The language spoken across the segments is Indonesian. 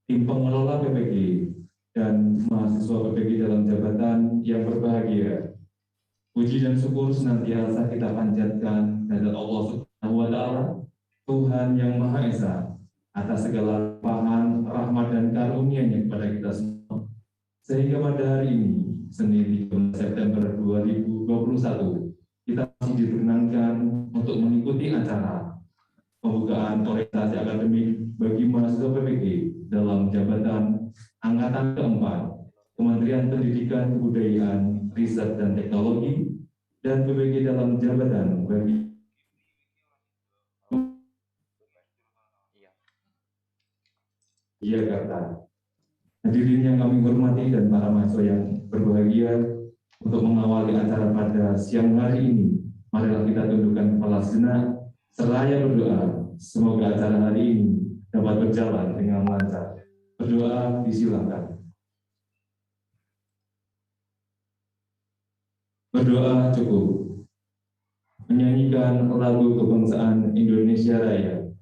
tim pengelola PPG, dan mahasiswa PPG dalam jabatan yang berbahagia. Puji dan syukur senantiasa kita panjatkan kepada Allah Subhanahu wa Ta'ala, Tuhan yang Maha Esa, atas segala limpahan rahmat dan karunia-Nya kepada kita semua. Sehingga pada hari ini, Senin 13 September 2021, kita masih diperkenankan untuk mengikuti acara pembukaan orientasi akademik bagi mahasiswa PPG dalam jabatan Angkatan keempat, Kementerian Pendidikan, Kebudayaan, Riset dan Teknologi, dan PPG dalam jabatan bagi Jakarta. Hadirin yang kami hormati dan para mahasiswa yang berbahagia, untuk mengawali acara pada siang hari ini, marilah kita tundukkan kepala sejenak seraya berdoa. Semoga acara hari ini dapat berjalan dengan lancar. Berdoa disilakan. Berdoa cukup. Menyanyikan lagu kebangsaan Indonesia Raya.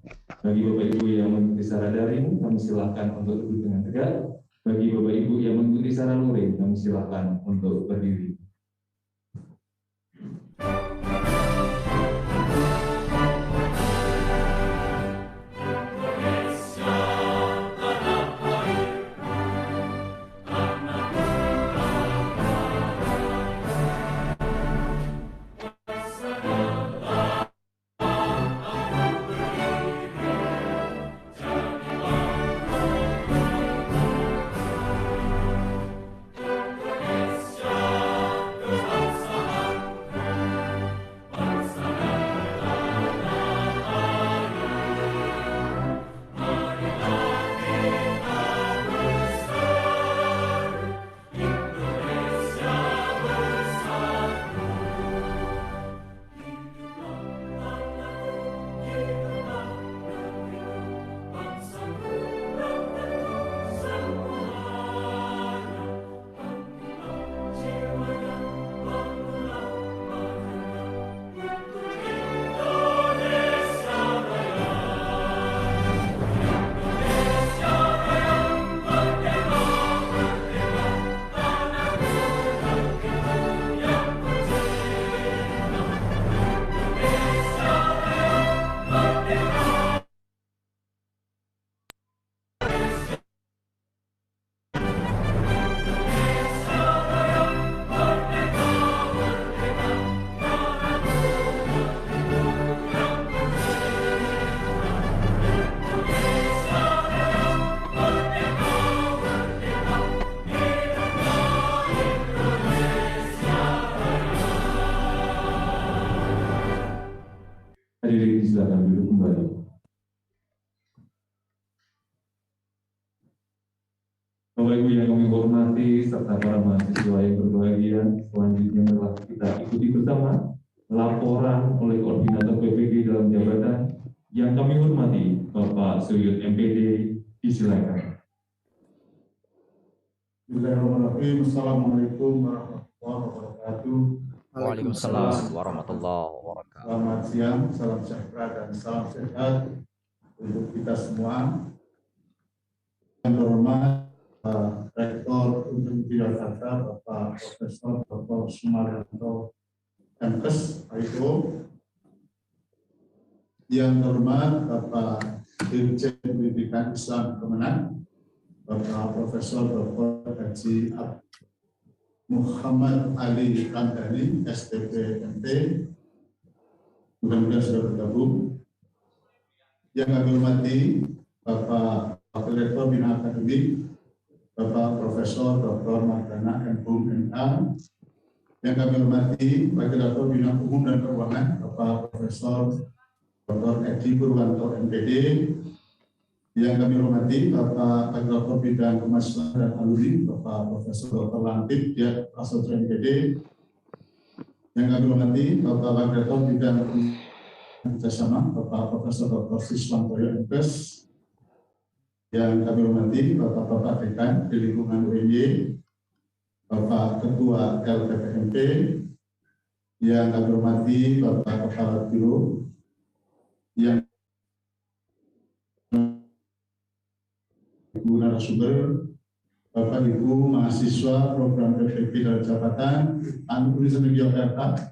Bagi Bapak Ibu yang mengikuti secara daring, kami silakan untuk duduk dengan tegak. Bagi Bapak Ibu yang mengikuti secara luring, kami silakan untuk berdiri. Hadirin silakan duduk kembali. Bapak Ibu yang kami hormati serta para mahasiswa yang berbahagia, selanjutnya telah kita ikuti bersama laporan oleh Koordinator PPG dalam jabatan yang kami hormati, Bapak Suyud MPD, disilakan. Bismillahirrahmanirrahim. Assalamualaikum warahmatullahi wabarakatuh. Waalaikumsalam warahmatullahi wabarakatuh. Selamat siang, salam sejahtera dan salam sehat untuk kita semua. Yang terhormat Pak Rektor Universitas Jakarta, Bapak Profesor Dr. Sumaryanto MKes, Aiko. Yang terhormat Bapak Dirjen Pendidikan Islam Kemenang, Bapak Profesor Dr. Haji Muhammad Ali Ramdhani, STP MT, mudah-mudahan sudah bergabung. Yang kami hormati Bapak Wakil Rektor Bina Akademik, Bapak Profesor Dr. Mardana MHum MA. Yang kami hormati Wakil Rektor Bina Umum dan Keuangan, Bapak Profesor Dr. Edi Purwanto MPD. Yang kami hormati Bapak Rektor Bidang Kemahasiswaan dan Alumni, Bapak Profesor Dr. Lantip, dia Prasojo MPD. Yang kami hormati Bapak Rektor Bidang Kerjasama, Bapak Profesor Dr. Siswantoyo MPes. Yang kami hormati Bapak-Bapak Dekan di lingkungan UNY, Bapak Ketua LPPMP. Yang kami hormati Bapak Kepala Biro, yang Ibu narasumber, Bapak Ibu mahasiswa program PPP dan jabatan Universitas Yogyakarta,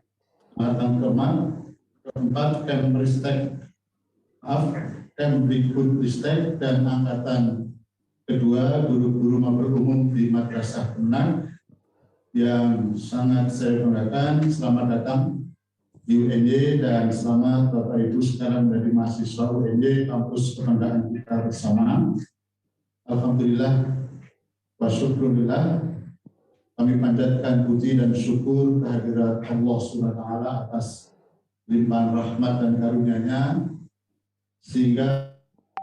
angkatan keempat, Kemdikbudristek dan angkatan kedua, guru-guru maupun umum di Madrasah Kemenang yang sangat saya banggakan. Selamat datang di UNY dan selamat Bapak Ibu sekarang menjadi mahasiswa UNY, kampus kebanggaan kita bersama. Alhamdulillah wa syukurillah, kami panjatkan puji dan syukur kehadirat Allah SWT atas limpahan rahmat dan karunia-Nya sehingga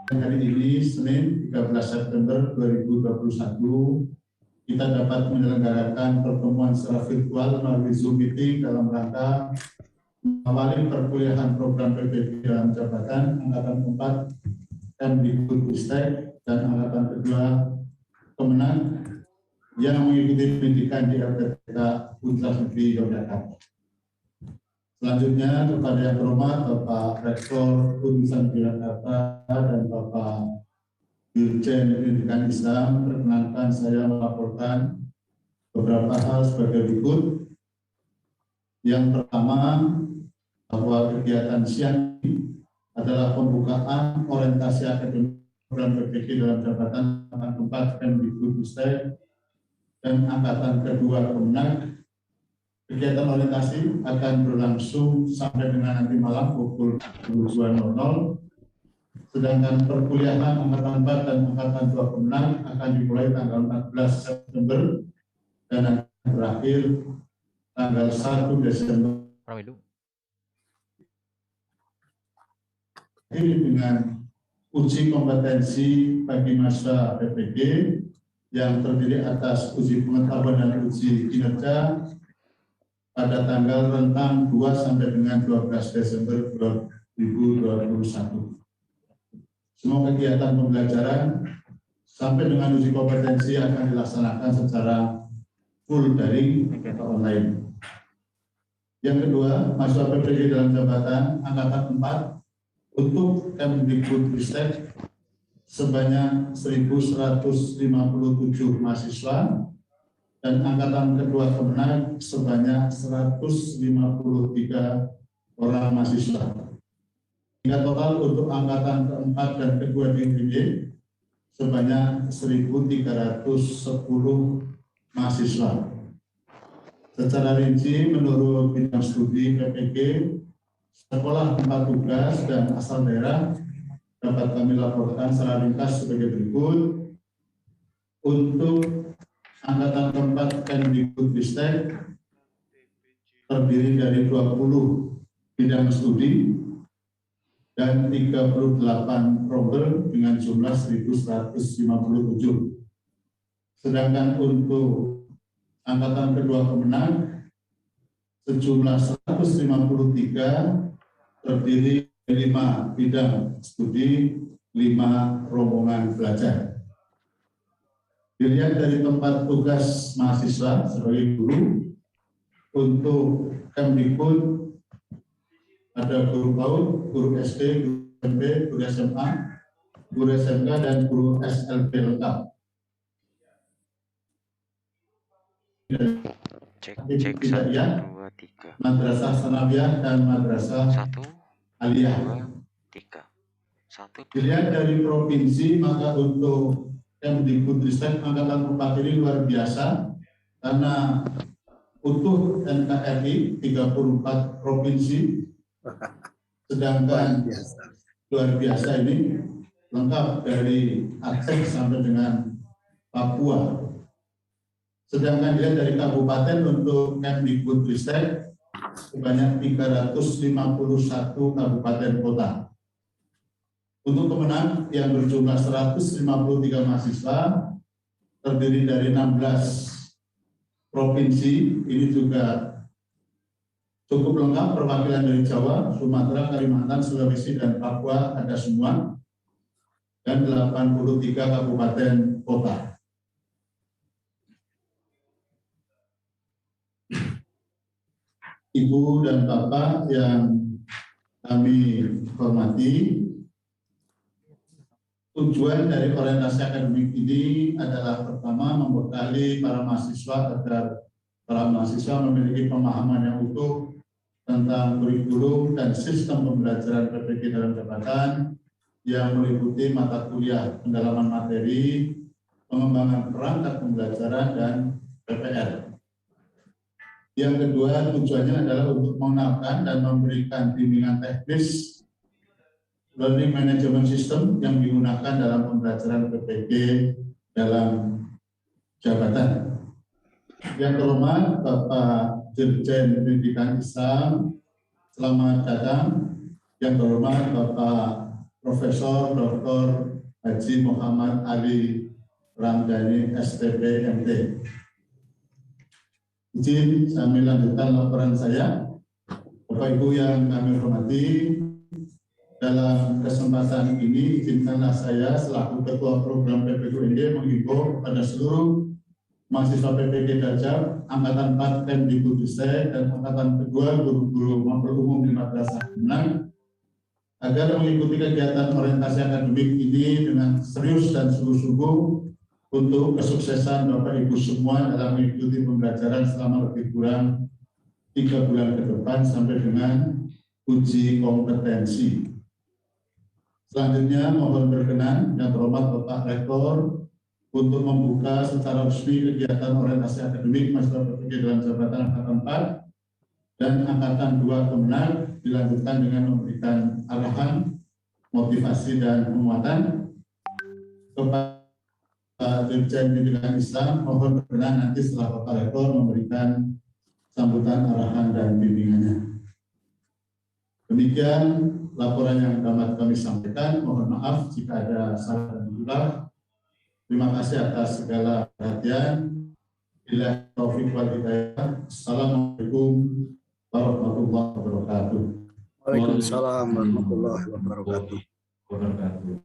hari ini Senin 13 September 2021 kita dapat menyelenggarakan pertemuan secara virtual melalui Zoom meeting dalam rangka mengawali perkuliahan program PPP dalam jabatan angkatan 4 Kemdikbudristek dan angkatan kedua Kemenang yang mengikuti pendidikan di LPTK Universitas Negeri Yogyakarta. Selanjutnya kepada yang terhormat Bapak Rektor Universitas Negeri Yogyakarta dan Bapak Dirjen Pendidikan Islam, perkenankan saya melaporkan beberapa hal sebagai berikut. Yang pertama, bahwa kegiatan siang ini adalah pembukaan orientasi akademik program PPP dalam jabatan angkatan 4 Kemdikbudristek dan angkatan kedua Kemenang. Kegiatan orientasi akan berlangsung sampai dengan nanti malam pukul 22.00. Sedangkan perkuliahan angkatan 4 dan angkatan 2 Kemenang akan dimulai tanggal 14 September dan akan berakhir tanggal 1 Desember. Ini dengan uji kompetensi bagi mahasiswa PPG yang terdiri atas uji pengetahuan dan uji kinerja pada tanggal rentang 2 sampai dengan 12 Desember 2021. Semua kegiatan pembelajaran sampai dengan uji kompetensi akan dilaksanakan secara full daring atau online. Yang kedua, mahasiswa PPG dalam jabatan angkatan 4 untuk Kemdikbudristek sebanyak 1.157 mahasiswa dan angkatan kedua Kemenang sebanyak 153 orang mahasiswa. Hingga total untuk angkatan keempat dan kedua di UNY sebanyak 1.310 mahasiswa. Secara rinci menurut bidang studi PPG, sekolah tempat tugas dan asal daerah dapat kami laporkan secara ringkas sebagai berikut. Untuk angkatan keempat Kemdikbudristek terdiri dari 20 bidang studi dan 38 program dengan jumlah 1.157. Sedangkan untuk angkatan kedua Kemenang sejumlah 153 terdiri dari 5 bidang studi, 5 rombongan belajar. Dilihat dari tempat tugas mahasiswa sebagai guru, untuk Kemdikbud ada guru PAUD, guru SD, guru SMP, guru SMA, guru SMK, dan guru SLB lengkap. Cek 1, 2, 3. Madrasah Sanawiyah dan Madrasah 1, Aliyah. 2, 3. 1. Dilihat dari provinsi, maka untuk Kemdikbudristek angkatan 4 ini luar biasa karena utuh NKRI 34 provinsi, sedangkan luar biasa ini lengkap dari Aceh sampai dengan Papua. Sedangkan dia dari kabupaten untuk Kemdikbudristek sebanyak 351 kabupaten kota. Untuk Kemenang yang berjumlah 153 mahasiswa terdiri dari 16 provinsi, ini juga cukup lengkap, perwakilan dari Jawa, Sumatera, Kalimantan, Sulawesi, dan Papua ada semua, dan 83 kabupaten kota. Ibu dan Bapak yang kami hormati, Tujuan dari orientasi akademik ini adalah pertama membekali para mahasiswa agar para mahasiswa memiliki pemahaman yang utuh tentang kurikulum dan sistem pembelajaran PPG dalam jabatan yang meliputi mata kuliah pendalaman materi, pengembangan perangkat pembelajaran, dan PPR. Yang kedua, tujuannya adalah untuk mengenalkan dan memberikan bimbingan teknis learning management system yang digunakan dalam pembelajaran PPG dalam jabatan. Yang terhormat Bapak Dirjen Pendidikan Islam, selamat datang. Yang terhormat Bapak Profesor Dr. Haji Muhammad Ali Ramdhani STP MT. Izin saya melanjutkan laporan saya. Bapak Ibu yang kami hormati, dalam kesempatan ini izinkanlah saya selaku Ketua Program PPGUND menghimbau kepada seluruh mahasiswa PPG Dajab, Angkatan 4 Kemdikbudristek dan Angkatan kedua guru-guru mapel umum di Madrasah Minang agar mengikuti kegiatan orientasi akademik ini dengan serius dan sungguh-sungguh untuk kesuksesan Bapak Ibu semua dalam mengikuti pembelajaran selama lebih kurang 3 bulan ke depan sampai dengan uji kompetensi. Selanjutnya mohon berkenan yang terhormat Bapak Rektor untuk membuka secara resmi kegiatan orientasi akademik mahasiswa PPG dalam jabatan Angkatan 4 dan Angkatan 2 Kemenag, dilanjutkan dengan memberikan arahan, motivasi, dan penguatan kepada Dirjen Pendidikan Islam. Mohon berkenan nanti setelah Bapak Rektor memberikan sambutan, arahan, dan bimbingannya. Demikian laporan yang dapat kami sampaikan. Mohon maaf jika ada salah dan hilaf. Terima kasih atas segala perhatian. Bila taufik wal hidayah. Assalamualaikum warahmatullahi wabarakatuh. Waalaikumsalam warahmatullahi wabarakatuh.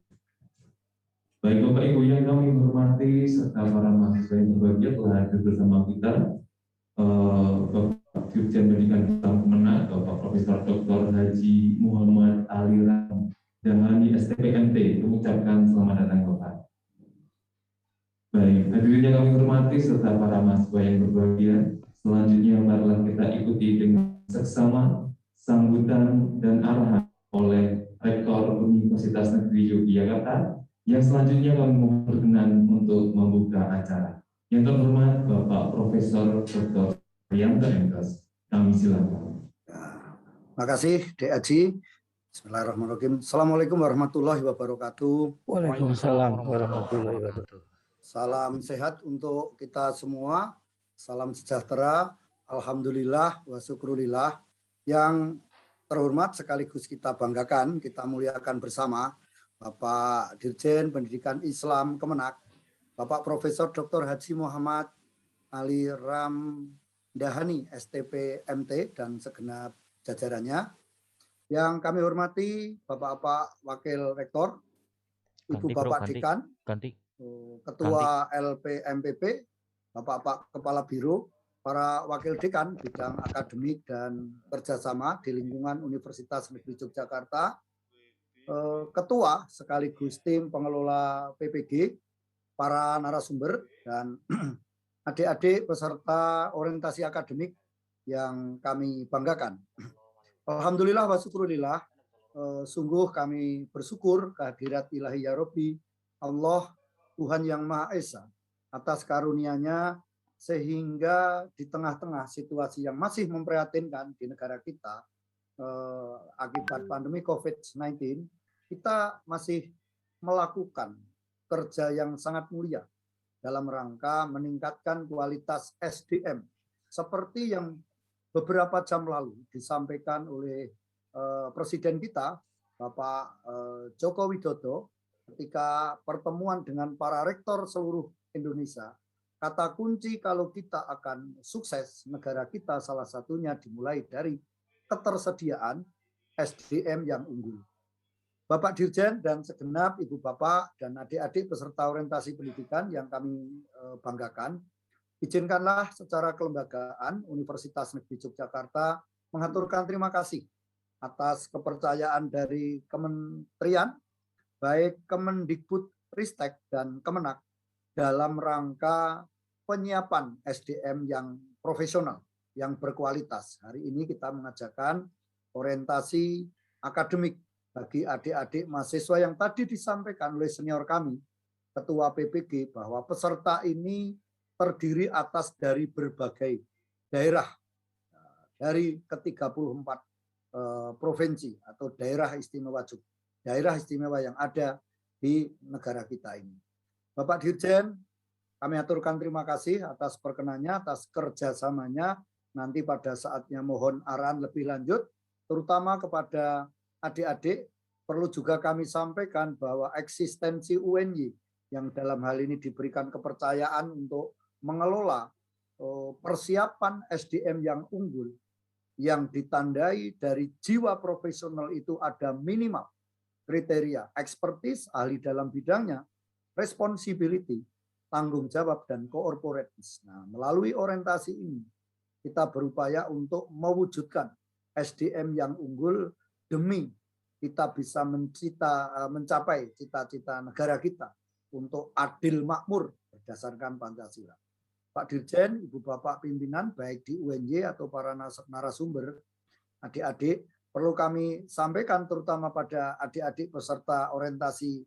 Baik Bapak Ibu yang kami hormati serta para mahasiswa yang berbahagia telah hadir bersama kita. Bapak Dirjen Pendidikan Islam Kemenag, Bapak Profesor Dr. Haji Muhammad Ali Ramdhani STPMT, mengucapkan selamat datang Bapak. Baik, hadirin yang kami hormati serta para mahasiswa yang berbahagia, selanjutnya marilah kita ikuti dengan seksama sambutan dan arahan oleh Rektor Universitas Negeri Yogyakarta, yang selanjutnya kami mohon berkenan untuk membuka acara. Yang terhormat Bapak Profesor Dr. Priyanto Engkas, kami silakan. Terima kasih Dek Haji. Bismillahirrahmanirrahim. Assalamualaikum warahmatullahi wabarakatuh. Waalaikumsalam warahmatullahi wabarakatuh. Salam sehat untuk kita semua. Salam sejahtera. Alhamdulillah wa syukurillah. Yang terhormat sekaligus kita banggakan, kita muliakan bersama Bapak Dirjen Pendidikan Islam Kemenag, Bapak Profesor Dr. Haji Muhammad Ali Ramdhani STP MT dan segenap jajarannya. Yang kami hormati Bapak-Bapak Wakil Rektor, Ibu Bapak Dekan, Ketua LPMPP, Bapak-Bapak Kepala Biro, para Wakil Dekan bidang akademik dan kerjasama di lingkungan Universitas Negeri Yogyakarta, Ketua sekaligus tim pengelola PPG, para narasumber, dan adik-adik peserta orientasi akademik yang kami banggakan. Alhamdulillah wa syukurillah, sungguh kami bersyukur kehadirat ilahi ya Rabbi, Allah, Tuhan yang Maha Esa, atas karunia-Nya sehingga di tengah-tengah situasi yang masih memprihatinkan di negara kita akibat pandemi COVID-19, kita masih melakukan kerja yang sangat mulia dalam rangka meningkatkan kualitas SDM seperti yang beberapa jam lalu disampaikan oleh Presiden kita Bapak Joko Widodo ketika pertemuan dengan para rektor seluruh Indonesia. Kata kunci kalau kita akan sukses negara kita salah satunya dimulai dari ketersediaan SDM yang unggul. Bapak Dirjen dan segenap Ibu Bapak dan adik-adik peserta orientasi pendidikan yang kami banggakan, izinkanlah secara kelembagaan Universitas Negeri Yogyakarta mengaturkan terima kasih atas kepercayaan dari Kementerian baik Kemendikbudristek dan Kemenak dalam rangka penyiapan SDM yang profesional, yang berkualitas. Hari ini kita mengajarkan orientasi akademik bagi adik-adik mahasiswa yang tadi disampaikan oleh senior kami, Ketua PPG, bahwa peserta ini terdiri atas dari berbagai daerah, dari ke-34 provinsi atau daerah istimewa yang ada di negara kita ini. Bapak Dirjen, kami aturkan terima kasih atas perkenannya, atas kerjasamanya. Nanti pada saatnya mohon arahan lebih lanjut, terutama kepada adik-adik. Perlu juga kami sampaikan bahwa eksistensi UNY yang dalam hal ini diberikan kepercayaan untuk mengelola persiapan SDM yang unggul, yang ditandai dari jiwa profesional itu ada minimal kriteria expertise, ahli dalam bidangnya, responsibility, tanggung jawab, dan corporateness. Nah, melalui orientasi ini, kita berupaya untuk mewujudkan SDM yang unggul demi kita bisa mencapai cita-cita negara kita untuk adil makmur berdasarkan Pancasila. Pak Dirjen, Ibu Bapak pimpinan, baik di UNY atau para narasumber, adik-adik, perlu kami sampaikan terutama pada adik-adik peserta orientasi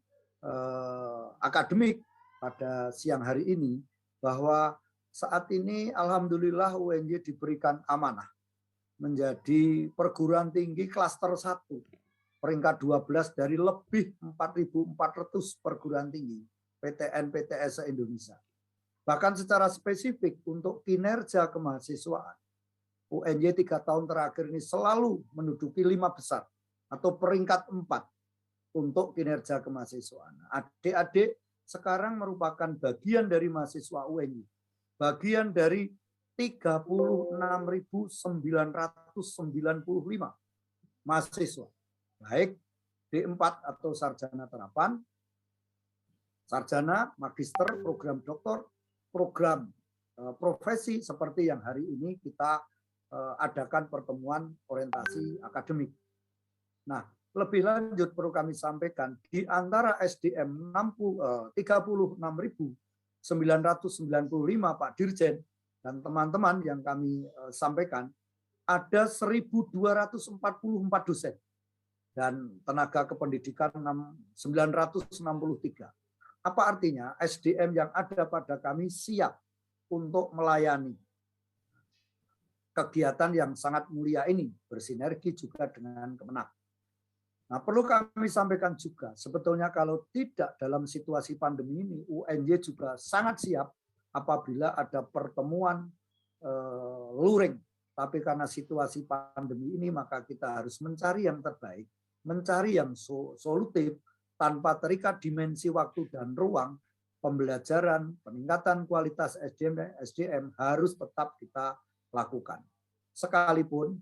akademik pada siang hari ini, bahwa saat ini alhamdulillah UNY diberikan amanah menjadi perguruan tinggi klaster 1, peringkat 12 dari lebih 4.400 perguruan tinggi PTN PTS se-Indonesia. Bahkan secara spesifik untuk kinerja kemahasiswaan, UNY 3 tahun terakhir ini selalu menduduki 5 besar atau peringkat 4 untuk kinerja kemahasiswaan. Adik-adik sekarang merupakan bagian dari mahasiswa UNY, bagian dari 36.995 mahasiswa, baik D4 atau sarjana terapan, sarjana, magister, program doktor, program profesi seperti yang hari ini kita adakan pertemuan orientasi akademik. Nah, lebih lanjut perlu kami sampaikan, di antara SDM 36.995 Pak Dirjen dan teman-teman yang kami sampaikan, ada 1.244 dosen dan tenaga kependidikan 963. Apa artinya? SDM yang ada pada kami siap untuk melayani kegiatan yang sangat mulia ini, bersinergi juga dengan Kemenak. Nah, perlu kami sampaikan juga, sebetulnya kalau tidak dalam situasi pandemi ini, UNY juga sangat siap apabila ada pertemuan luring. Tapi karena situasi pandemi ini, maka kita harus mencari yang terbaik, mencari yang solutif, tanpa terikat dimensi waktu dan ruang. Pembelajaran, peningkatan kualitas SDM harus tetap kita lakukan. Sekalipun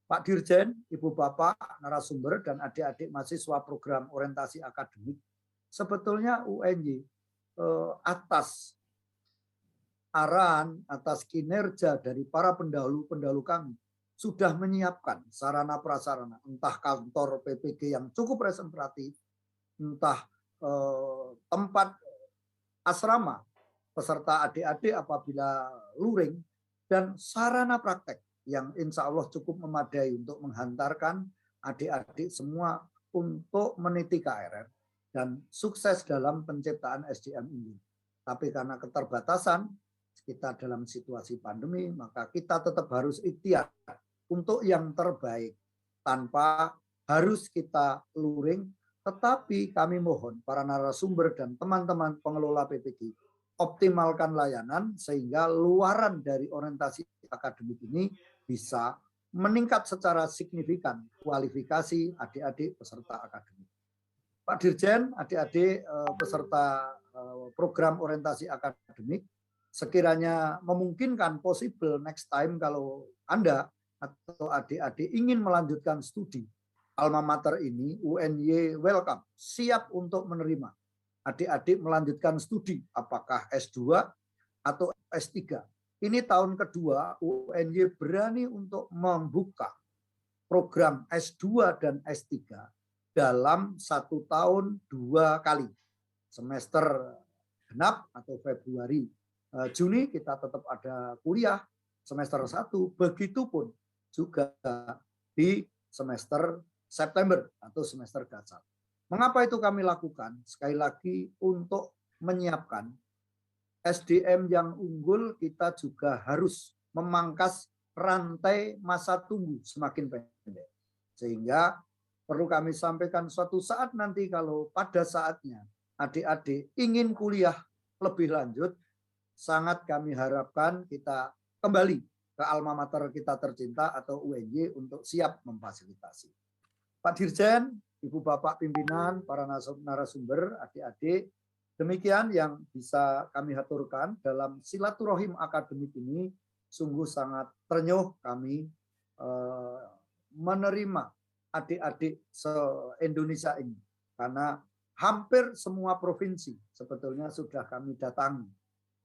Pak Dirjen, Ibu Bapak, narasumber, dan adik-adik mahasiswa program orientasi akademik, sebetulnya UNY atas arahan, atas kinerja dari para pendahulu kami, sudah menyiapkan sarana prasarana, entah kantor PPG yang cukup representatif, entah tempat asrama peserta adik-adik apabila luring, dan sarana praktek yang insya Allah cukup memadai untuk menghantarkan adik-adik semua untuk meniti KRR dan sukses dalam penciptaan SDM ini. Tapi karena keterbatasan kita dalam situasi pandemi, maka kita tetap harus ikhtiar untuk yang terbaik tanpa harus kita luring. Tetapi kami mohon para narasumber dan teman-teman pengelola PPG optimalkan layanan sehingga luaran dari orientasi akademik ini bisa meningkat secara signifikan kualifikasi adik-adik peserta akademik. Pak Dirjen, adik-adik peserta program orientasi akademik, sekiranya memungkinkan possible next time kalau Anda atau adik-adik ingin melanjutkan studi, alma mater ini, UNY welcome, siap untuk menerima adik-adik melanjutkan studi, apakah S2 atau S3. Ini tahun kedua UNY berani untuk membuka program S2 dan S3 dalam 1 tahun 2 kali. Semester genap atau Februari, Juni kita tetap ada kuliah semester 1, begitupun juga di semester September atau semester dasar. Mengapa itu kami lakukan? Sekali lagi untuk menyiapkan SDM yang unggul, kita juga harus memangkas rantai masa tunggu semakin pendek. Sehingga perlu kami sampaikan suatu saat nanti kalau pada saatnya adik-adik ingin kuliah lebih lanjut, sangat kami harapkan kita kembali ke alma mater kita tercinta atau UNY untuk siap memfasilitasi. Pak Dirjen, Ibu Bapak pimpinan, para narasumber, adik-adik, demikian yang bisa kami haturkan dalam silaturahim akademik ini. Sungguh sangat ternyuh kami menerima adik-adik se-Indonesia ini, karena hampir semua provinsi sebetulnya sudah kami datangi.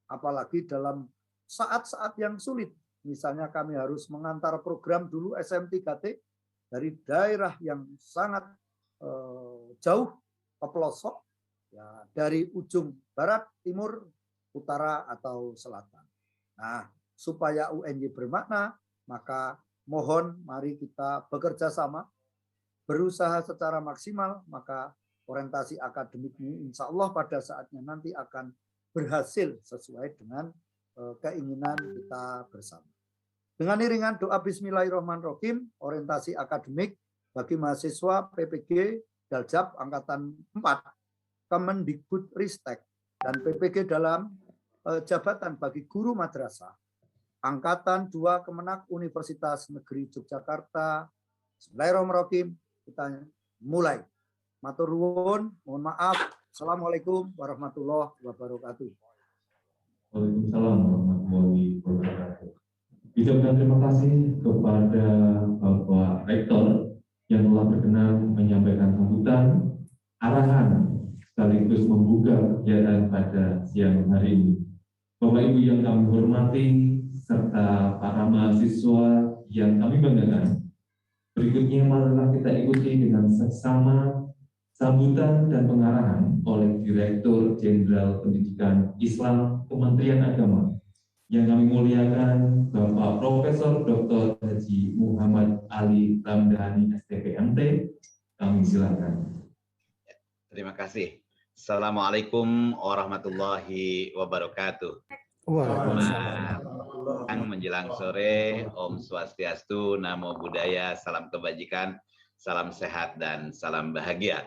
Apalagi dalam saat-saat yang sulit, misalnya kami harus mengantar program dulu SM3T dari daerah yang sangat jauh ke pelosok, ya, dari ujung barat, timur, utara, atau selatan. Nah, supaya UNY bermakna, maka mohon mari kita bekerja sama, berusaha secara maksimal, maka orientasi akademik ini insya Allah pada saatnya nanti akan berhasil sesuai dengan keinginan kita bersama. Dengan iringan doa Bismillahirrahmanirrahim, orientasi akademik bagi mahasiswa PPG Daljab Angkatan 4, Kemendikbudristek, dan PPG dalam jabatan bagi guru madrasah Angkatan 2 Kemenak Universitas Negeri Yogyakarta. Bismillahirrahmanirrahim, kita mulai. Matur nuwun, mohon maaf. Assalamualaikum warahmatullahi wabarakatuh. Waalaikumsalam warahmatullahi wabarakatuh. Ucapkan terima kasih kepada Bapak Rektor yang telah berkenan menyampaikan sambutan, arahan, sekaligus membuka kegiatan pada siang hari ini. Bapak Ibu yang kami hormati, serta para mahasiswa yang kami banggakan, berikutnya marilah kita ikuti dengan seksama sambutan dan pengarahan oleh Direktur Jenderal Pendidikan Islam Kementerian Agama yang kami muliakan Bapak Profesor Dr. Haji Muhammad Ali Ramdhani STPMT. Kami silakan. Terima kasih. Assalamualaikum warahmatullahi wabarakatuh. Menjelang sore, Om Swastiastu, Namo Buddhaya, salam kebajikan, salam sehat, dan salam bahagia.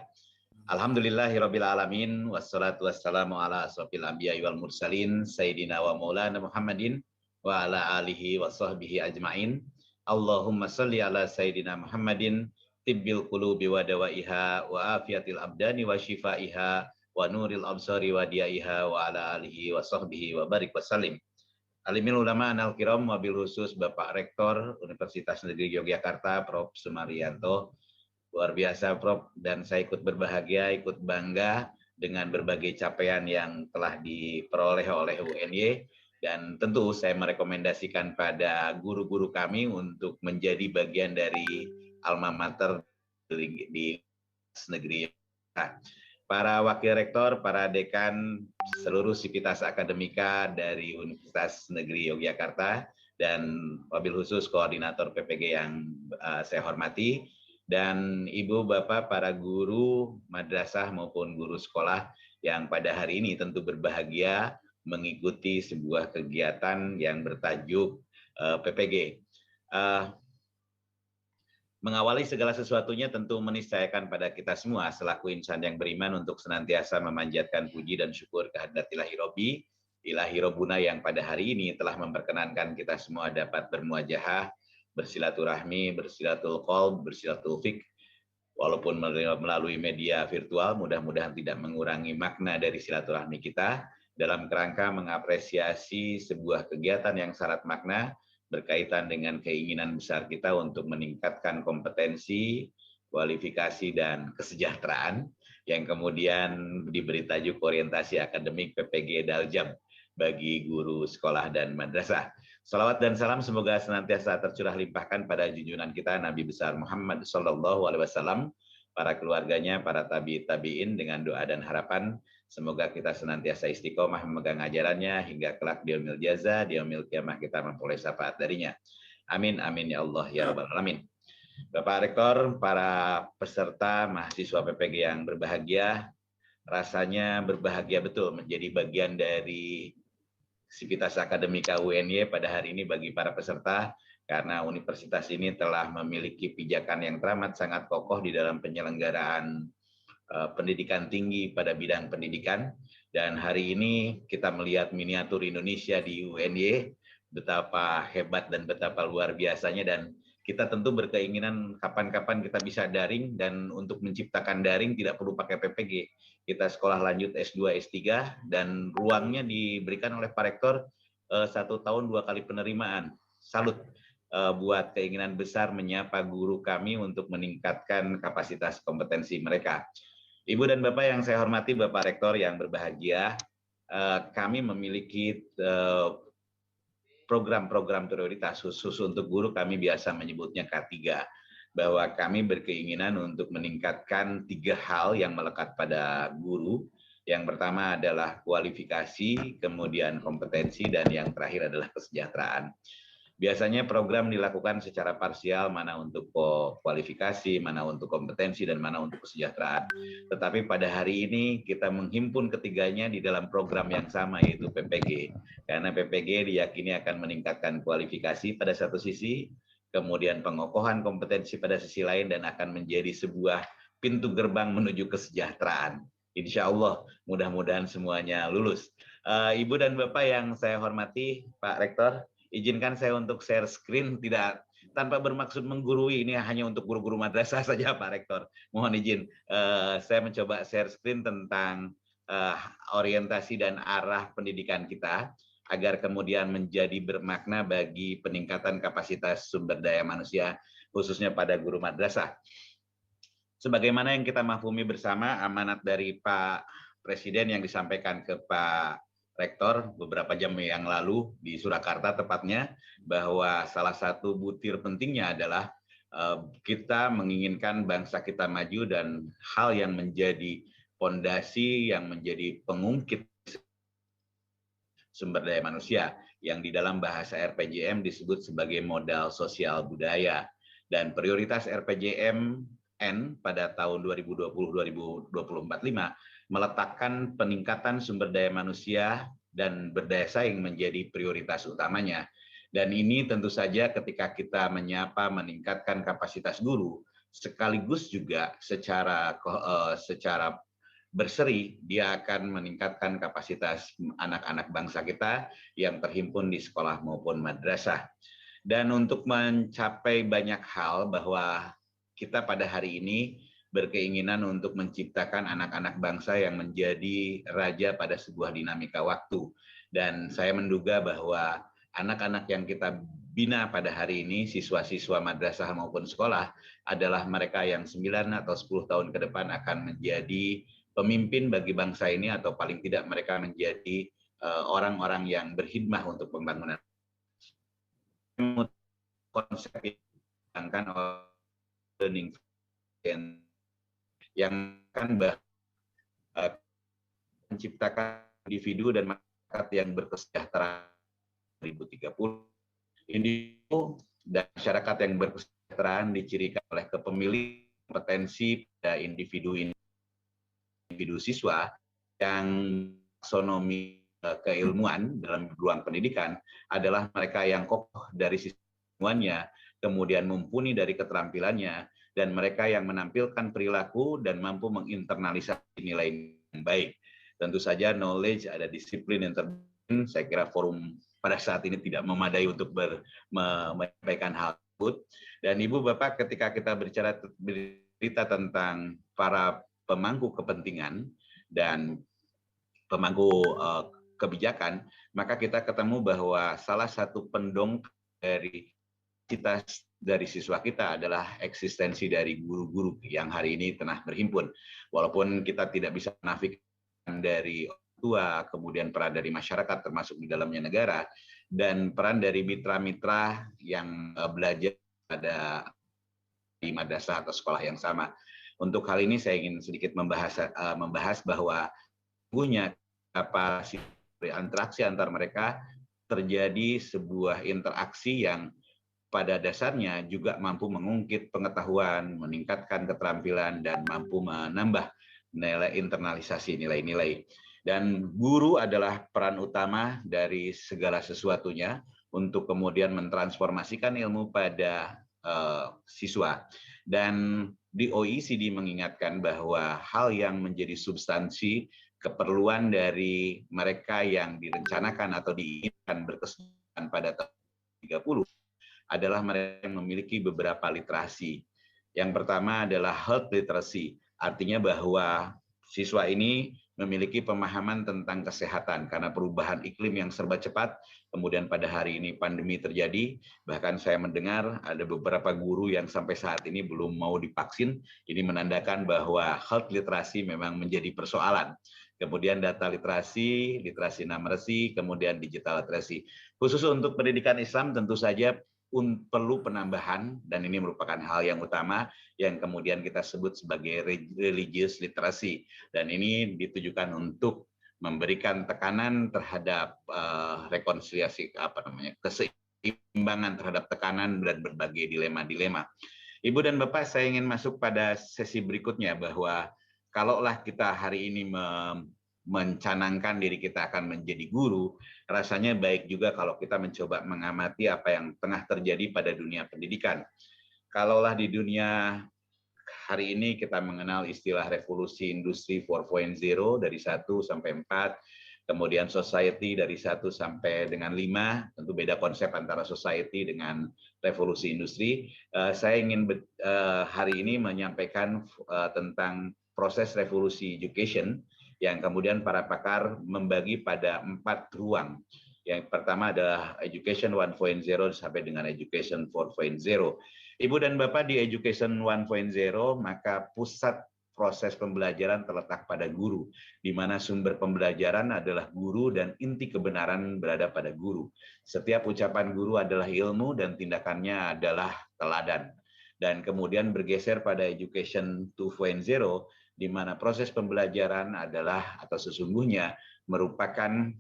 Alhamdulillahirabbil alamin, wassalatu wassalamu ala asrofil anbiya'i wal mursalin, sayyidina wa maulana Muhammadin wa ala alihi wa sahbihi ajmain. Allahumma sholli ala sayyidina Muhammadin tibbil qulubi wa dawaiha wa afiyatil abdani wa shifaiha wa nuril absari wa diaiha wa ala alihi wa sahbihi wa barik wasallim. Alimil ulama anal kiram, wabil khusus Bapak Rektor Universitas Negeri Yogyakarta, Prof. Sumaryanto. Luar biasa, Prof. Dan saya ikut berbahagia, ikut bangga dengan berbagai capaian yang telah diperoleh oleh UNY. Dan tentu saya merekomendasikan pada guru-guru kami untuk menjadi bagian dari alma mater di negeri. Para wakil rektor, para dekan, seluruh sivitas akademika dari Universitas Negeri Yogyakarta, dan wabil khusus koordinator PPG yang saya hormati, dan ibu bapak para guru madrasah maupun guru sekolah yang pada hari ini tentu berbahagia mengikuti sebuah kegiatan yang bertajuk PPG. Mengawali segala sesuatunya tentu meniscayakan pada kita semua selaku insan yang beriman untuk senantiasa memanjatkan puji dan syukur kehadirat Ilahi Robbi, Ilahi Robbuna yang pada hari ini telah memperkenankan kita semua dapat bermuajahah, bersilaturahmi, bersilatul qalb, bersilatul fik, walaupun melalui media virtual, mudah-mudahan tidak mengurangi makna dari silaturahmi kita dalam kerangka mengapresiasi sebuah kegiatan yang syarat makna berkaitan dengan keinginan besar kita untuk meningkatkan kompetensi, kualifikasi, dan kesejahteraan yang kemudian diberi tajuk orientasi akademik PPG Daljab bagi guru sekolah dan madrasah. Salawat dan salam semoga senantiasa tercurah limpahkan pada junjungan kita Nabi besar Muhammad SAW para keluarganya, para tabi'in dengan doa dan harapan semoga kita senantiasa istiqomah memegang ajarannya hingga kelak di yaumil jaza, di yaumil kiamah kita memperoleh syafaat darinya. Amin amin ya Allah ya rabbal alamin. Bapak Rektor, para peserta mahasiswa PPG yang berbahagia, rasanya berbahagia betul menjadi bagian dari Sivitas Akademika UNY pada hari ini bagi para peserta, karena universitas ini telah memiliki pijakan yang teramat sangat kokoh di dalam penyelenggaraan pendidikan tinggi pada bidang pendidikan. Dan hari ini kita melihat miniatur Indonesia di UNY, betapa hebat dan betapa luar biasanya, dan kita tentu berkeinginan kapan-kapan kita bisa daring, dan untuk menciptakan daring tidak perlu pakai PPG. Kita sekolah lanjut S2, S3, dan ruangnya diberikan oleh Pak Rektor 1 tahun 2 kali penerimaan. Salut buat keinginan besar menyapa guru kami untuk meningkatkan kapasitas kompetensi mereka. Ibu dan Bapak yang saya hormati, Bapak Rektor yang berbahagia, kami memiliki program-program prioritas khusus untuk guru, kami biasa menyebutnya K3, bahwa kami berkeinginan untuk meningkatkan 3 hal yang melekat pada guru. Yang pertama adalah kualifikasi, kemudian kompetensi, dan yang terakhir adalah kesejahteraan. Biasanya program dilakukan secara parsial, mana untuk kualifikasi, mana untuk kompetensi, dan mana untuk kesejahteraan. Tetapi pada hari ini kita menghimpun ketiganya di dalam program yang sama, yaitu PPG. Karena PPG diyakini akan meningkatkan kualifikasi pada satu sisi, kemudian pengokohan kompetensi pada sisi lain, dan akan menjadi sebuah pintu gerbang menuju kesejahteraan. Insya Allah, mudah-mudahan semuanya lulus. Ibu dan Bapak yang saya hormati, Pak Rektor, izinkan saya untuk share screen, tidak tanpa bermaksud menggurui, ini hanya untuk guru-guru madrasah saja Pak Rektor. Mohon izin, saya mencoba share screen tentang orientasi dan arah pendidikan kita, agar kemudian menjadi bermakna bagi peningkatan kapasitas sumber daya manusia, khususnya pada guru madrasah. Sebagaimana yang kita mafhumi bersama, amanat dari Pak Presiden yang disampaikan ke Pak Rektor beberapa jam yang lalu di Surakarta tepatnya, bahwa salah satu butir pentingnya adalah kita menginginkan bangsa kita maju, dan hal yang menjadi fondasi, yang menjadi pengungkit sumber daya manusia, yang di dalam bahasa RPJM disebut sebagai modal sosial budaya. Dan prioritas RPJMN pada tahun 2020-2045 meletakkan peningkatan sumber daya manusia dan berdaya saing menjadi prioritas utamanya. Dan ini tentu saja ketika kita menyapa meningkatkan kapasitas guru, sekaligus juga secara berseri dia akan meningkatkan kapasitas anak-anak bangsa kita yang terhimpun di sekolah maupun madrasah. Dan untuk mencapai banyak hal, bahwa kita pada hari ini berkeinginan untuk menciptakan anak-anak bangsa yang menjadi raja pada sebuah dinamika waktu. Dan saya menduga bahwa anak-anak yang kita bina pada hari ini, siswa-siswa madrasah maupun sekolah, adalah mereka yang 9 atau 10 tahun ke depan akan menjadi pemimpin bagi bangsa ini, atau paling tidak mereka menjadi orang-orang yang berkhidmah untuk pembangunan. Konsep yang kan learning yang akan menciptakan individu dan masyarakat yang berkesejahteraan 2030. Individu dan masyarakat yang berkesejahteraan dicirikan oleh kepemilikan kompetensi pada individu siswa yang taksonomi keilmuan dalam ruang pendidikan adalah mereka yang kokoh dari sisi ilmuannya, kemudian mumpuni dari keterampilannya, dan mereka yang menampilkan perilaku dan mampu menginternalisasi nilai yang baik. Tentu saja knowledge, ada disiplin yang terpenting. Saya kira forum pada saat ini tidak memadai untuk menyampaikan hal tersebut. Dan Ibu Bapak, ketika kita bercerita tentang para pemangku kepentingan dan pemangku kebijakan, maka kita ketemu bahwa salah satu pendongkrak dari siswa kita adalah eksistensi dari guru-guru yang hari ini tengah berhimpun. Walaupun kita tidak bisa menafikan dari orang tua, kemudian peran dari masyarakat termasuk di dalamnya negara, dan peran dari mitra-mitra yang belajar pada di madrasah atau sekolah yang sama. Untuk hal ini saya ingin sedikit membahas bahwa sesungguhnya kapasitas interaksi antar mereka terjadi sebuah interaksi yang pada dasarnya juga mampu mengungkit pengetahuan, meningkatkan keterampilan, dan mampu menambah nilai internalisasi nilai-nilai. Dan guru adalah peran utama dari segala sesuatunya untuk kemudian mentransformasikan ilmu pada siswa. Dan di OECD mengingatkan bahwa hal yang menjadi substansi keperluan dari mereka yang direncanakan atau diinginkan berkesudahan pada tahun 30 adalah mereka yang memiliki beberapa literasi. Yang pertama adalah health literacy, artinya bahwa siswa ini memiliki pemahaman tentang kesehatan karena perubahan iklim yang serba cepat. Kemudian pada hari ini pandemi terjadi, bahkan saya mendengar ada beberapa guru yang sampai saat ini belum mau divaksin. Ini menandakan bahwa health literacy memang menjadi persoalan. Kemudian data literasi, literasi numeracy, kemudian digital literacy. Khusus untuk pendidikan Islam tentu saja perlu penambahan, dan ini merupakan hal yang utama yang kemudian kita sebut sebagai religious literacy, dan ini ditujukan untuk memberikan tekanan terhadap rekonsiliasi keseimbangan terhadap tekanan dan berbagai dilema-dilema. Ibu dan Bapak, saya ingin masuk pada sesi berikutnya bahwa kalaulah kita hari ini mencanangkan diri kita akan menjadi guru, rasanya baik juga kalau kita mencoba mengamati apa yang tengah terjadi pada dunia pendidikan. Kalaulah di dunia hari ini kita mengenal istilah revolusi industri 4.0 dari 1 sampai 4, kemudian society dari 1 sampai dengan 5, tentu beda konsep antara society dengan revolusi industri. Saya ingin hari ini menyampaikan tentang proses revolusi education yang kemudian para pakar membagi pada 4 ruang. Yang pertama adalah Education 1.0 sampai dengan Education 4.0. Ibu dan Bapak, di Education 1.0 maka pusat proses pembelajaran terletak pada guru, di mana sumber pembelajaran adalah guru dan inti kebenaran berada pada guru. Setiap ucapan guru adalah ilmu dan tindakannya adalah teladan. Dan kemudian bergeser pada Education 2.0, di mana proses pembelajaran adalah atau sesungguhnya merupakan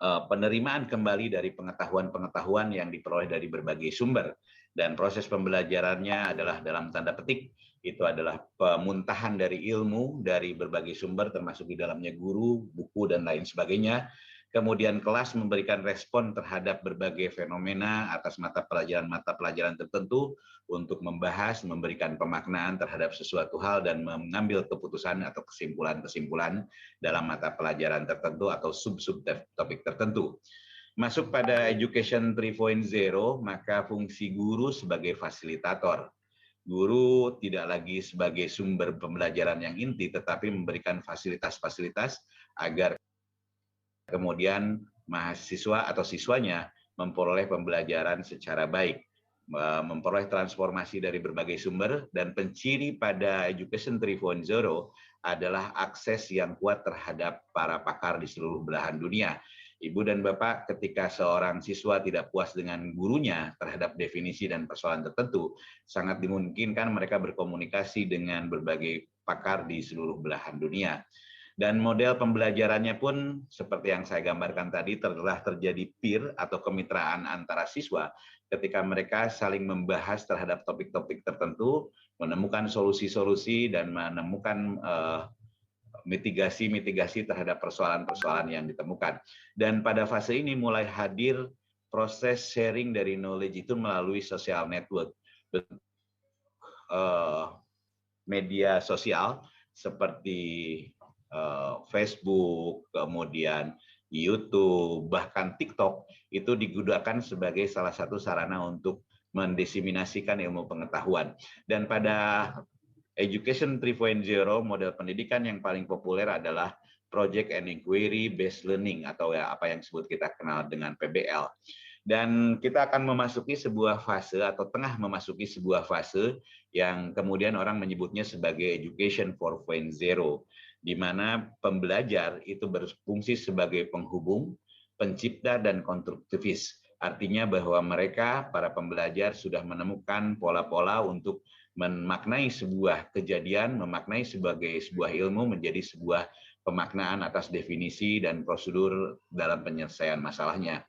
penerimaan kembali dari pengetahuan-pengetahuan yang diperoleh dari berbagai sumber. Dan proses pembelajarannya adalah dalam tanda petik, itu adalah pemuntahan dari ilmu dari berbagai sumber, termasuk di dalamnya guru, buku, dan lain sebagainya. Kemudian kelas memberikan respon terhadap berbagai fenomena atas mata pelajaran tertentu untuk membahas, memberikan pemaknaan terhadap sesuatu hal dan mengambil keputusan atau kesimpulan-kesimpulan dalam mata pelajaran tertentu atau sub-sub topik tertentu. Masuk pada Education 3.0, maka fungsi guru sebagai fasilitator. Guru tidak lagi sebagai sumber pembelajaran yang inti, tetapi memberikan fasilitas-fasilitas agar kemudian mahasiswa atau siswanya memperoleh pembelajaran secara baik, memperoleh transformasi dari berbagai sumber, dan penciri pada Education 3.0 adalah akses yang kuat terhadap para pakar di seluruh belahan dunia. Ibu dan Bapak, ketika seorang siswa tidak puas dengan gurunya terhadap definisi dan persoalan tertentu, sangat dimungkinkan mereka berkomunikasi dengan berbagai pakar di seluruh belahan dunia. Dan model pembelajarannya pun seperti yang saya gambarkan tadi, telah terjadi peer atau kemitraan antara siswa ketika mereka saling membahas terhadap topik-topik tertentu, menemukan solusi-solusi dan menemukan mitigasi-mitigasi terhadap persoalan-persoalan yang ditemukan. Dan pada fase ini mulai hadir proses sharing dari knowledge itu melalui social network, media sosial seperti Facebook, kemudian YouTube, bahkan TikTok, itu digunakan sebagai salah satu sarana untuk mendesiminasikan ilmu pengetahuan. Dan pada Education 3.0, model pendidikan yang paling populer adalah Project and Inquiry Based Learning, atau ya apa yang disebut kita kenal dengan PBL. Dan kita akan memasuki sebuah fase atau tengah memasuki sebuah fase yang kemudian orang menyebutnya sebagai Education 4.0, di mana pembelajar itu berfungsi sebagai penghubung, pencipta, dan konstruktivis. Artinya bahwa mereka, para pembelajar, sudah menemukan pola-pola untuk memaknai sebuah kejadian, memaknai sebagai sebuah ilmu menjadi sebuah pemaknaan atas definisi dan prosedur dalam penyelesaian masalahnya.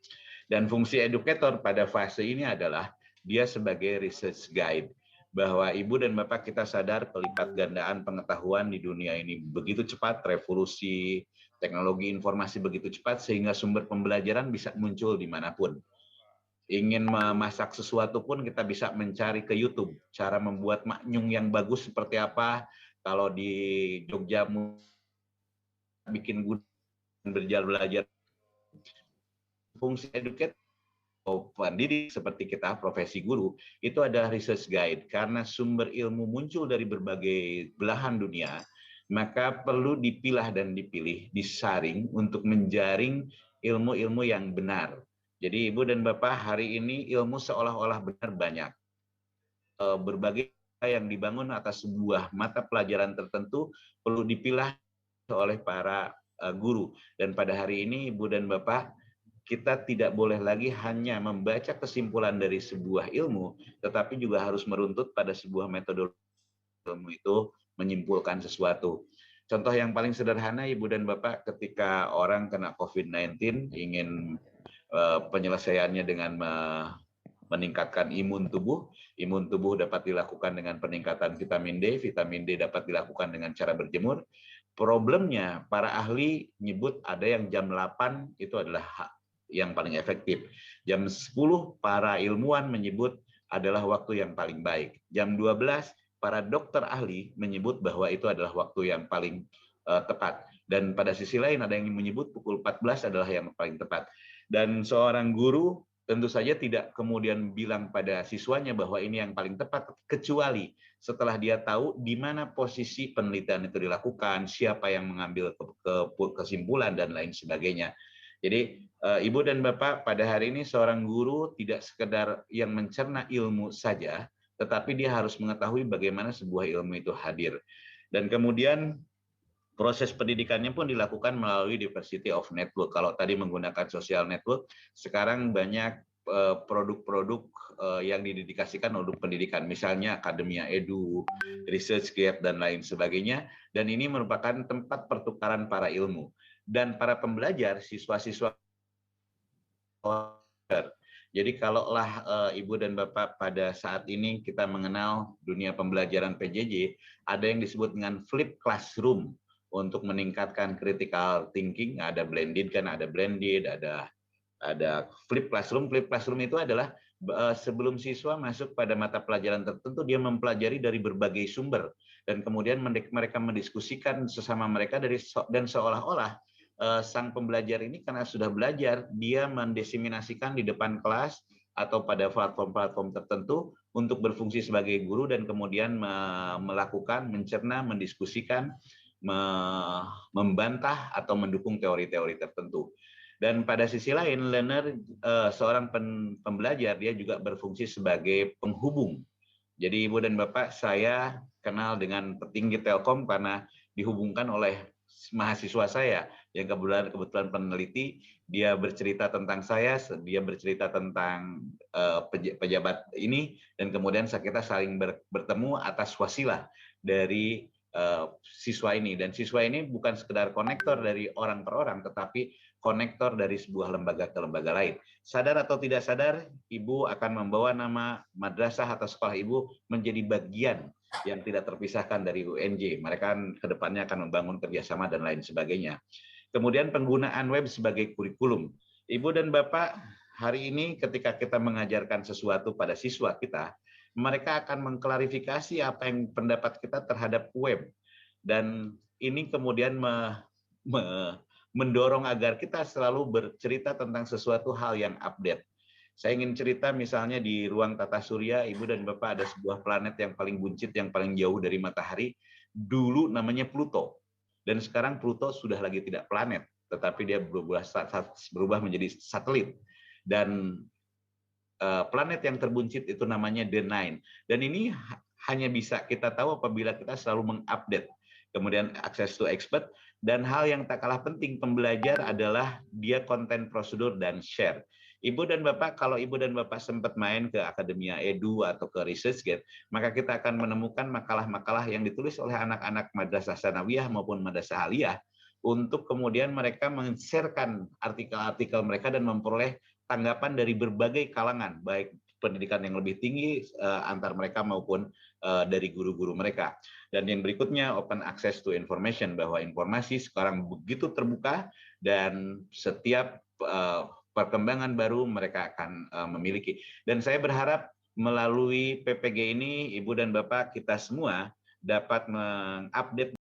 Dan fungsi edukator pada fase ini adalah dia sebagai research guide, bahwa Ibu dan Bapak kita sadar pelipat gandaan pengetahuan di dunia ini begitu cepat, revolusi teknologi informasi begitu cepat, sehingga sumber pembelajaran bisa muncul dimanapun. Ingin memasak sesuatu pun kita bisa mencari ke YouTube, cara membuat maknyung yang bagus seperti apa. Kalau di Jogja bikin gudeg belajar, fungsi educator pendidik seperti kita profesi guru itu adalah research guide, karena sumber ilmu muncul dari berbagai belahan dunia, maka perlu dipilah dan dipilih, disaring untuk menjaring ilmu-ilmu yang benar. Jadi Ibu dan Bapak, hari ini ilmu seolah-olah benar banyak, berbagai yang dibangun atas sebuah mata pelajaran tertentu perlu dipilah oleh para guru. Dan pada hari ini Ibu dan Bapak, kita tidak boleh lagi hanya membaca kesimpulan dari sebuah ilmu, tetapi juga harus meruntut pada sebuah metode ilmu itu menyimpulkan sesuatu. Contoh yang paling sederhana, Ibu dan Bapak, ketika orang kena COVID-19, ingin penyelesaiannya dengan meningkatkan imun tubuh dapat dilakukan dengan peningkatan vitamin D dapat dilakukan dengan cara berjemur. Problemnya, para ahli nyebut ada yang jam 8 itu adalah yang paling efektif. Jam 10 para ilmuwan menyebut adalah waktu yang paling baik. Jam 12 para dokter ahli menyebut bahwa itu adalah waktu yang paling tepat. Dan pada sisi lain ada yang menyebut pukul 14 adalah yang paling tepat. Dan seorang guru tentu saja tidak kemudian bilang pada siswanya bahwa ini yang paling tepat, kecuali setelah dia tahu di mana posisi penelitian itu dilakukan, siapa yang mengambil kesimpulan dan lain sebagainya. Jadi Ibu dan Bapak, pada hari ini seorang guru tidak sekedar yang mencerna ilmu saja, tetapi dia harus mengetahui bagaimana sebuah ilmu itu hadir. Dan kemudian proses pendidikannya pun dilakukan melalui diversity of network. Kalau tadi menggunakan social network, sekarang banyak produk-produk yang didedikasikan untuk pendidikan, misalnya Akademia Edu, ResearchGate, dan lain sebagainya. Dan ini merupakan tempat pertukaran para ilmu. Dan para pembelajar, siswa-siswa. Jadi kalaulah Ibu dan Bapak pada saat ini kita mengenal dunia pembelajaran PJJ, ada yang disebut dengan flip classroom untuk meningkatkan critical thinking. Ada blended kan, ada blended, ada flip classroom. Flip classroom itu adalah sebelum siswa masuk pada mata pelajaran tertentu, dia mempelajari dari berbagai sumber dan kemudian mereka mendiskusikan sesama mereka dan seolah-olah sang pembelajar ini karena sudah belajar, dia mendesiminasikan di depan kelas atau pada platform-platform tertentu untuk berfungsi sebagai guru dan kemudian melakukan, mencerna, mendiskusikan, membantah atau mendukung teori-teori tertentu. Dan pada sisi lain, learner, seorang pembelajar, dia juga berfungsi sebagai penghubung. Jadi Ibu dan Bapak, saya kenal dengan petinggi Telkom karena dihubungkan oleh mahasiswa saya yang kebetulan peneliti, dia bercerita tentang saya, dia bercerita tentang pejabat ini, dan kemudian kita saling bertemu atas wasilah dari siswa ini. Dan siswa ini bukan sekedar konektor dari orang per orang, tetapi konektor dari sebuah lembaga ke lembaga lain. Sadar atau tidak sadar, Ibu akan membawa nama madrasah atau sekolah Ibu menjadi bagian yang tidak terpisahkan dari UNJ. Mereka ke depannya akan membangun kerjasama dan lain sebagainya. Kemudian penggunaan web sebagai kurikulum. Ibu dan Bapak, hari ini ketika kita mengajarkan sesuatu pada siswa kita, mereka akan mengklarifikasi apa yang pendapat kita terhadap web. Dan ini kemudian mendorong agar kita selalu bercerita tentang sesuatu hal yang update. Saya ingin cerita misalnya di ruang tata surya, Ibu dan Bapak, ada sebuah planet yang paling buncit, yang paling jauh dari matahari. Dulu namanya Pluto. Dan sekarang Pluto sudah lagi tidak planet, tetapi dia berubah menjadi satelit. Dan planet yang terbuncit itu namanya The Nine. Dan ini hanya bisa kita tahu apabila kita selalu mengupdate. Kemudian access to expert. Dan hal yang tak kalah penting, pembelajar adalah dia konten, prosedur, dan share. Ibu dan Bapak, kalau Ibu dan Bapak sempat main ke Akademia Edu atau ke ResearchGate, maka kita akan menemukan makalah-makalah yang ditulis oleh anak-anak Madrasah Sanawiyah maupun Madrasah Aliyah untuk kemudian mereka men-sharekan artikel-artikel mereka dan memperoleh tanggapan dari berbagai kalangan, baik pendidikan yang lebih tinggi antar mereka maupun dari guru-guru mereka. Dan yang berikutnya, open access to information, bahwa informasi sekarang begitu terbuka dan setiap perkembangan baru mereka akan memiliki. Dan saya berharap melalui PPG ini, Ibu dan Bapak, kita semua dapat mengupdate